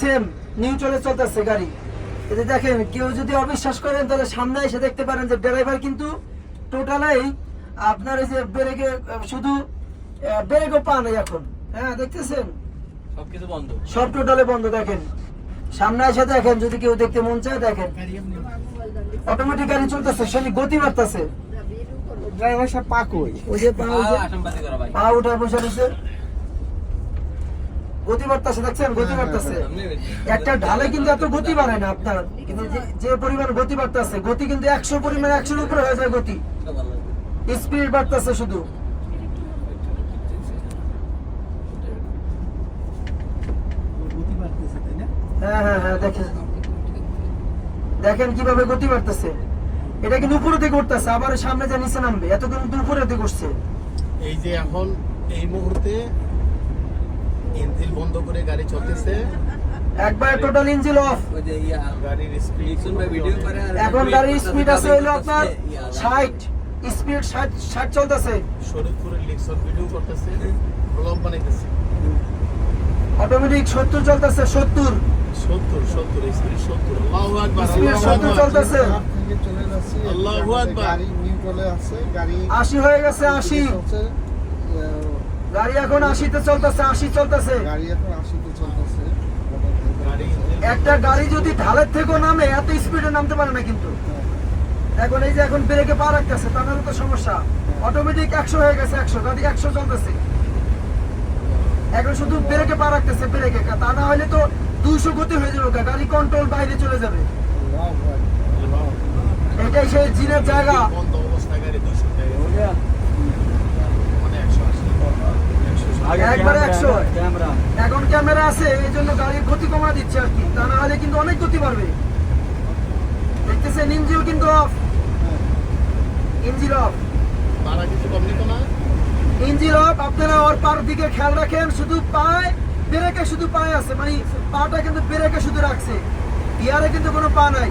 Same নিউট্রালে চলতেছে গাড়ি। এই যে দেখেন, কেউ যদি অবিশ্বাস করেন তাহলে সামনে এসে দেখতে পারেন যে ড্রাইভার কিন্তু টোটালাই আপনার এই যে ব্রেকে শুধু ব্রেকও পা নেই এখন। হ্যাঁ দেখতেছেন, সবকিছু বন্ধ, সব টোটালে বন্ধ। দেখেন সামনে এসে দেখেন, যদি কেউ দেখতে মন চায় দেখেন, অটোমেটিক গাড়ি চলতেছে, খালি গতি বাড়তেছে। ড্রাইভার সাহেব পা কই? ওই যে পা, ওই যে আসামবাজি করা ভাই। পা উঠে বসে রয়েছে, গতি বাড়তেছে, দেখছেন গতি বাড়তেছে। একটা ঢালে কিন্তু এত গতি বাড়ে না আপনার, কিন্তু যে পরিমাণ গতি বাড়তেছে, গতি কিন্তু 100 পরিমাণ 100-এর উপরে হয়ে যায় গতি, স্পিড বাড়তেছে শুধু। হ্যাঁ হ্যাঁ হ্যাঁ, দেখেন দেখেন কিভাবে গতি বাড়তেছে। এটা কিন্তু উপরের দিকে উঠতেছে, আবার সামনে যা নিচে নামবে, এত কিন্তু উপরের দিকে উঠছে। এই যে এখন এই মুহূর্তে ইঞ্জিন বন্ধ করে গাড়ি চলতেছে, একবার টোটাল ইঞ্জিন অফ। ওই যে গাড়ির স্পিড লিখছুন ভাই ভিডিও করে আর এখন গাড়ির স্পিড আছে হলো আপনার 60, স্পিড 60 চলতেছে। শরীরপুরের লিক্সন ভিডিও করতেছে, ব্লগ বানাইতেছে। অটোমেটিক 70 চলতেছে, 70 70 স্পিড 70। আল্লাহু আকবার, স্পিড 70 চলতেছে। চলে যাচ্ছে, আল্লাহু আকবার। গাড়ি নিউট্রালে আছে, গাড়ি 80 হয়ে গেছে, 80 চলছে, গাড়ি এখন 80-তে চলতেছে, 80 চলতেছে। গাড়ি এখন 80-তে চলতেছে। গাড়ি একটা গাড়ি যদি ঢালের থেকেও নামে এত স্পিডে নামতে পারে না কিন্তু। এখন এই যে এখন ব্রেকে পা রাখতেছে, তাহলে তো সমস্যা। অটোমেটিক 100 হয়ে গেছে, 100 গাড়ি 100 চলতেছে। এখন শুধু ব্রেকে পা রাখতেছে, ব্রেকে, তা না হলে তো 200 গতি হয়ে যাবে, গাড়ি কন্ট্রোল বাইরে চলে যাবে। এটাই সেই জিনের জায়গা। বন্ধ অবস্থায় গাড়ি 200 টাকা মানে 180 একবারে 100। এখন ক্যামেরা আছে, এই জন্য গাড়ির গতি কমা দিচ্ছে আর কি, তা না হলে কিন্তু অনেক গতি বাড়বে। দেখতেছেন ইঞ্জিন কিন্তু অফ, ইঞ্জিন অফ, তারা কিছু কম নিত না। Engine of. আপনারা ওর পার দিকে খেয়াল রাখেন, শুধু পায় ব্রেকে, শুধু পায়ে আছে, মানে পাটা কিন্তু ব্রেকে শুধু রাখছে, গিয়ারে কিন্তু কোনো পা নাই।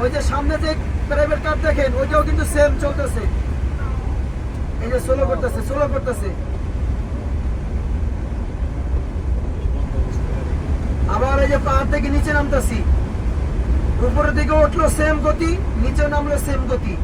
ওই যে সামনে যে প্রাইভেট কার দেখেন, ওইটাও কিন্তু সেম চলতেছে, এই যে স্লো করতেছে, স্লো করতেছে। আবার এই যে পাহাড় থেকে নিচে নামতেছি, উপরের দিকে উঠলো সেম গতি, নিচে নামলো সেম গতি।